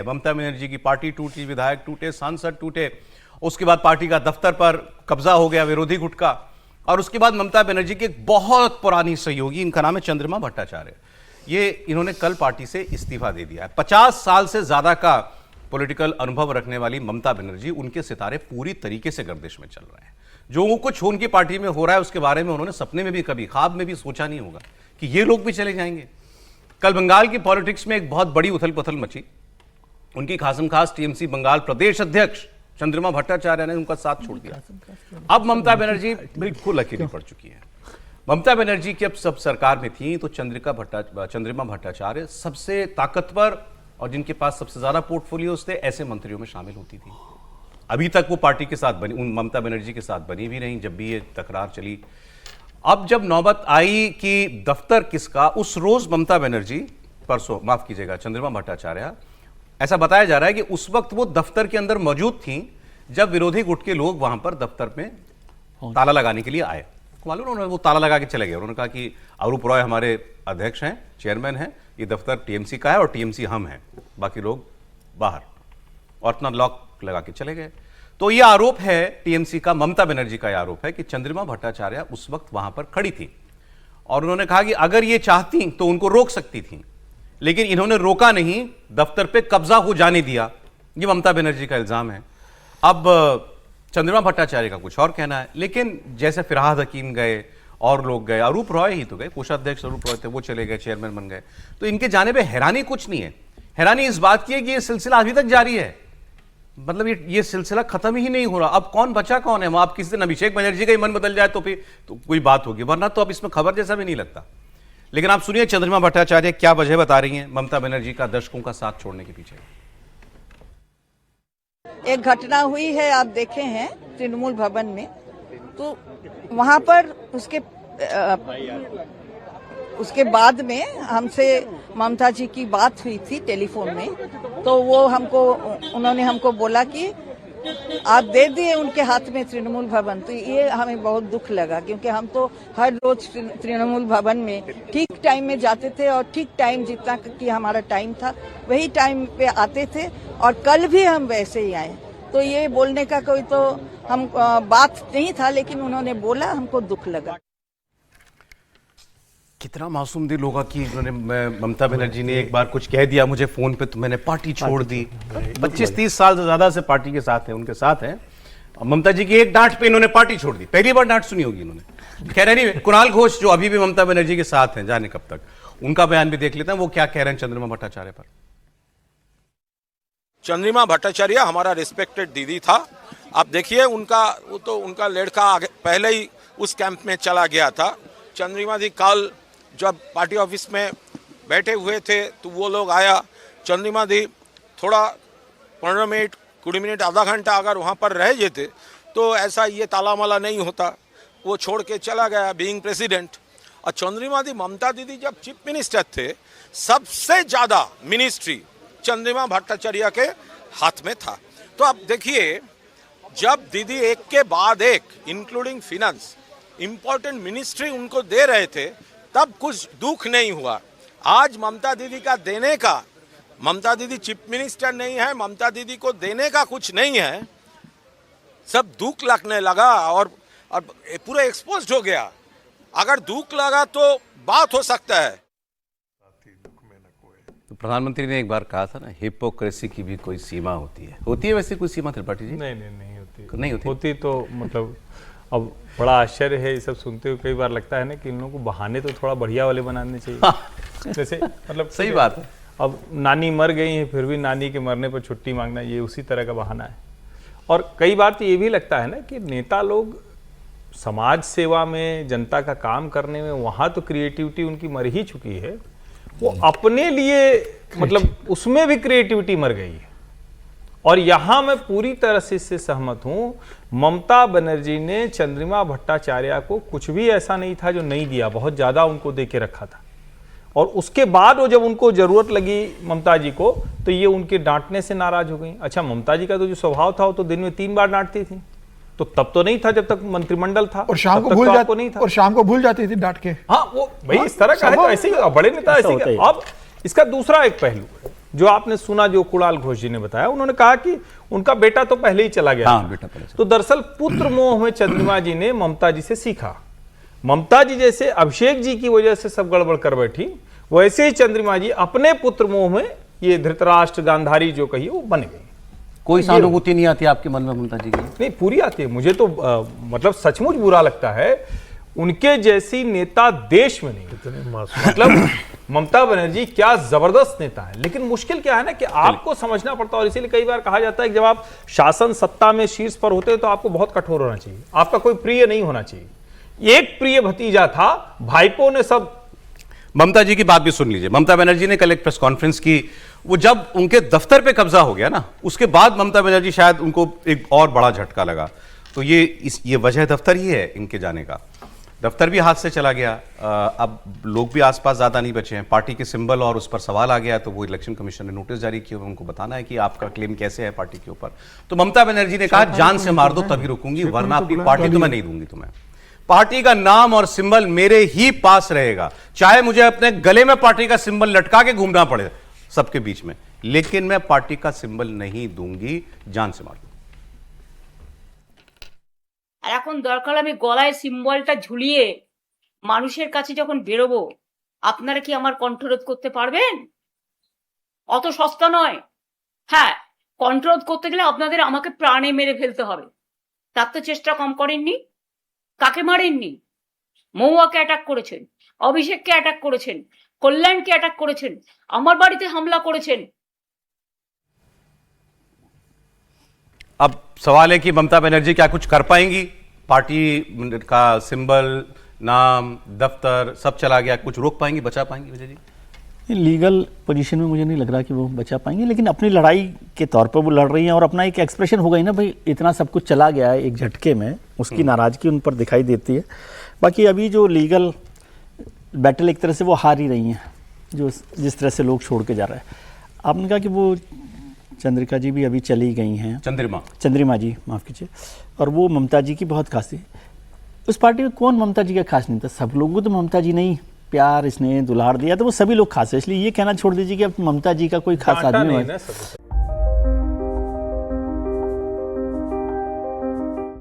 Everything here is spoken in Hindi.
ममता बनर्जी की पार्टी टूटी, विधायक टूटे, सांसद टूटे, उसके बाद पार्टी का दफ्तर पर कब्जा हो गया विरोधी गुट का, और उसके बाद ममता बनर्जी की एक बहुत पुरानी सहयोगी, इनका नाम है चंद्रिमा भट्टाचार्य, ये इन्होंने कल पार्टी से इस्तीफा दे दिया है। 50 साल से ज्यादा का पॉलिटिकल अनुभव रखने वाली ममता बनर्जी, उनके सितारे पूरी तरीके से गर्दिश में चल रहे हैं। जो कुछ उनकी पार्टी में हो रहा है उसके बारे में उन्होंने सपने में भी, कभी ख्वाब में भी सोचा नहीं होगा कि ये लोग भी चले जाएंगे। कल बंगाल की पॉलिटिक्स में एक बहुत बड़ी उथल पुथल मची। उनकी खासम खास टीएमसी बंगाल प्रदेश अध्यक्ष चंद्रिमा भट्टाचार्य ने उनका साथ छोड़ दिया। अब ममता बनर्जी बिल्कुल अकेली पड़ चुकी है। ममता बनर्जी की अब सब सरकार में थी तो चंद्रिमा भट्टाचार्य सबसे ताकतवर और जिनके पास सबसे ज्यादा पोर्टफोलियोज थे, ऐसे मंत्रियों में शामिल होती थी। अभी तक वो पार्टी के साथ बनी, ममता बनर्जी के साथ बनी भी रही जब भी ये तकरार चली। अब जब नौबत आई कि दफ्तर किसका, उस रोज ममता बनर्जी, परसों माफ कीजिएगा, चंद्रिमा भट्टाचार्य, ऐसा बताया जा रहा है कि उस वक्त वो दफ्तर के अंदर मौजूद थी जब विरोधी गुट के लोग वहां पर दफ्तर में ताला लगाने के लिए आए। मालूम उन्होंने वो ताला लगा के चले गए। उन्होंने कहा कि अरूप रॉय हमारे अध्यक्ष हैं, चेयरमैन हैं, ये दफ्तर टीएमसी का है और टीएमसी हम हैं, बाकी लोग बाहर, और अपना लॉक लगा के चले गए। तो ये आरोप है टीएमसी का, ममता बनर्जी का ये आरोप है कि चंद्रिमा भट्टाचार्य उस वक्त वहां पर खड़ी थी और उन्होंने कहा कि अगर ये चाहती तो उनको रोक सकती थी, लेकिन इन्होंने रोका नहीं, दफ्तर पे कब्जा हो जाने दिया। ये ममता बनर्जी का इल्जाम है। अब चंद्रिमा भट्टाचार्य का कुछ और कहना है, लेकिन जैसे फिरहाद हकीम गए और लोग गए, अरूप रॉय ही तो गए, कोषाध्यक्ष अरूप रॉय थे, वो चले गए, चेयरमैन बन गए, तो इनके जाने पे हैरानी कुछ नहीं है। हैरानी इस बात की है कि ये सिलसिला अभी तक जारी है। मतलब ये सिलसिला खत्म ही नहीं हो रहा। अब कौन बचा कौन है? वो आप किसी दिन अभिषेक बनर्जी का ही मन बदल जाए तो फिर तो कोई बात होगी, वरना तो अब इसमें खबर जैसा भी नहीं लगता। लेकिन आप सुनिए चंद्रिमा भट्टाचार्य क्या वजह बता रही हैं ममता बनर्जी का दर्शकों का साथ छोड़ने के पीछे। एक घटना हुई है, आप देखे हैं तृणमूल भवन में, तो वहां पर उसके बाद में हमसे ममता जी की बात हुई थी टेलीफोन में, तो वो उन्होंने हमको बोला कि आप दे दिए उनके हाथ में तृणमूल भवन। तो ये हमें बहुत दुख लगा, क्योंकि हम तो हर रोज तृणमूल भवन में ठीक टाइम में जाते थे और ठीक टाइम जितना कि हमारा टाइम था वही टाइम पे आते थे, और कल भी हम वैसे ही आए। तो ये बोलने का कोई तो हम बात नहीं था, लेकिन उन्होंने बोला, हमको दुख लगा। कितना मासूम दिल होगा कि उन्होंने, ममता बनर्जी ने एक बार कुछ कह दिया मुझे फोन पे तो मैंने पार्टी छोड़ दी। 25-30 साल से ज्यादा से पार्टी के साथ है, उनके साथ है। ममता जी की एक डांट पे इन्होंने पार्टी छोड़ दी। पहली बार डांट सुनी होगी इन्होंने। कह रहे नहीं, कुणाल घोष जो अभी भी ममता बनर्जी के साथ हैं, जाने कब तक, उनका बयान भी देख लेते हैं वो क्या कह रहे हैं चंद्रिमा भट्टाचार्य पर। चंद्रिमा भट्टाचार्य हमारा रिस्पेक्टेड दीदी था। आप देखिए उनका लड़का पहले ही उस कैंप में चला गया था। चंद्रिमा दी कल जब पार्टी ऑफिस में बैठे हुए थे तो वो लोग आया, चंद्रिमा दी थोड़ा 15 मिनट 20 मिनट आधा घंटा अगर वहाँ पर रह जाते तो ऐसा ये ताला माला नहीं होता। वो छोड़ के चला गया बीइंग प्रेसिडेंट। और चंद्रिमा दी, ममता दीदी जब चीफ मिनिस्टर थे, सबसे ज़्यादा मिनिस्ट्री चंद्रिमा भट्टाचार्य के हाथ में था। तो अब देखिए, जब दीदी एक के बाद एक इंक्लूडिंग फिनेंस इंपॉर्टेंट मिनिस्ट्री उनको दे रहे थे, तब कुछ दुख नहीं हुआ। आज ममता दीदी का देने का, ममता दीदी चीफ मिनिस्टर नहीं है, ममता दीदी को देने का कुछ नहीं है, सब दुख लगने लगा और पूरा एक्सपोज्ड हो गया। अगर दुख लगा तो बात हो सकता है। तो प्रधानमंत्री ने एक बार कहा था ना, हिपोक्रेसी की भी कोई सीमा होती है। होती है वैसे कोई सीमा त्रिपाठी जी? नहीं होती। नहीं होती तो मतलब अब बड़ा आश्चर्य है ये सब सुनते हुए। कई बार लगता है ना कि इन लोगों को बहाने तो थोड़ा बढ़िया वाले बनाने चाहिए। जैसे मतलब सही बात है। अब नानी मर गई है, फिर भी नानी के मरने पर छुट्टी मांगना, ये उसी तरह का बहाना है। और कई बार तो ये भी लगता है ना कि नेता लोग समाज सेवा में, जनता का काम करने में, वहाँ तो क्रिएटिविटी उनकी मर ही चुकी है। वो अपने लिए मतलब उसमें भी क्रिएटिविटी मर गई है। और यहां मैं पूरी तरह से इससे सहमत हूं। ममता बनर्जी ने चंद्रिमा भट्टाचार्य को कुछ भी ऐसा नहीं था जो नहीं दिया, बहुत ज्यादा उनको दे के रखा था। और उसके बाद वो जब उनको जरूरत लगी ममता जी को, तो ये उनके डांटने से नाराज हो गई। अच्छा, ममता जी का तो जो स्वभाव था वो तो दिन में 3 बार डांटती थी, तो तब तो नहीं था जब तक मंत्रिमंडल था, और शाम को भूल जाती नहीं था, और शाम को भूल जाती थी डांट के। हाँ, वो भाई इस तरह का है, तो ऐसे ही बड़े नेता ऐसे ही। अब इसका दूसरा एक पहलू है जो आपने सुना, जो कुणाल घोष जी ने बताया, उन्होंने कहा कि उनका बेटा तो पहले ही चला गया। हाँ, बेटा पहले तो दरअसल पुत्र मोह में चंद्रिमा जी ने ममता जी से सीखा। ममता जी जैसे अभिषेक जी की वजह से सब गड़बड़ कर बैठी, वैसे ही चंद्रिमा जी अपने पुत्र मोह में ये धृतराष्ट्र गांधारी जो कही वो बन गई। कोई सहानुभूति नहीं आती आपके मन में ममता जी की? नहीं, पूरी आती है मुझे तो मतलब सचमुच बुरा लगता है, उनके जैसी नेता देश में नहीं। मतलब ममता बनर्जी क्या जबरदस्त नेता है, लेकिन मुश्किल क्या है ना कि आपको समझना पड़ता है। और इसीलिए कई बार कहा जाता है कि जब आप शासन सत्ता में शीर्ष पर होते हैं तो आपको बहुत कठोर होना चाहिए, आपका कोई प्रिय नहीं होना चाहिए। एक प्रिय भतीजा था, भाईपों ने सब। ममता जी की बात भी सुन लीजिए। ममता बनर्जी ने कल एक प्रेस कॉन्फ्रेंस की, वो जब उनके दफ्तर पे कब्जा हो गया ना, उसके बाद ममता बनर्जी शायद उनको एक और बड़ा झटका लगा। तो ये वजह दफ्तर ही है इनके जाने का। दफ्तर भी हाथ से चला गया, अब लोग भी आसपास ज्यादा नहीं बचे हैं, पार्टी के सिंबल और उस पर सवाल आ गया, तो वो इलेक्शन कमीशन ने नोटिस जारी किया, उनको बताना है कि आपका क्लेम कैसे है पार्टी के ऊपर। तो ममता बनर्जी ने कहा जान से मार दो तभी रुकूंगी, वरना अपनी पार्टी तो मैं नहीं दूंगी तुम्हें। पार्टी का नाम और सिंबल मेरे ही पास रहेगा, चाहे मुझे अपने गले में पार्टी का सिंबल लटका के घूमना पड़े सबके बीच में, लेकिन मैं पार्टी का सिंबल नहीं दूंगी, जान से मार दूंगी। আর এখন দরকার আমি গলায় সিম্বলটা ঝুলিয়ে মানুষের কাছে যখন বেরোবো, আপনারা কি আমার কণ্ঠরোধ করতে পারবেন? অত সস্তা নয়। হ্যাঁ, কণ্ঠরোধ করতে গেলে আপনাদের আমাকে প্রাণে মেরে ফেলতে হবে। তার তো চেষ্টা কম করেননি। কাকে মারেননি? মহুয়াকে অ্যাটাক করেছেন, অভিষেককে অ্যাটাক করেছেন, কল্যাণকে অ্যাটাক করেছেন, আমার বাড়িতে হামলা করেছেন। अब सवाल है कि ममता बनर्जी क्या कुछ कर पाएंगी? पार्टी का सिंबल, नाम, दफ्तर सब चला गया, कुछ रोक पाएंगी, बचा पाएंगी विजय जी? लीगल पोजीशन में मुझे नहीं लग रहा कि वो बचा पाएंगे, लेकिन अपनी लड़ाई के तौर पर वो लड़ रही हैं और अपना एक एक्सप्रेशन हो गई ना भाई, इतना सब कुछ चला गया है एक झटके में, उसकी नाराजगी उन पर दिखाई देती है। बाकी अभी जो लीगल बैटल एक तरह से वो हार ही रही हैं, जो जिस तरह से लोग छोड़ के जा रहे हैं। आपने कहा कि वो चंद्रिका जी भी अभी चली गई हैं, चंद्रिमा जी माफ़ कीजिए, और वो ममता जी की बहुत खास थी। उस पार्टी में कौन ममता जी का खास नहीं था? सब लोगों को तो ममता जी ने ही प्यार, स्नेह, दुलार दिया, तो वो सभी लोग खास है। इसलिए ये कहना छोड़ दीजिए कि अब ममता जी का कोई खास आदमी नहीं है।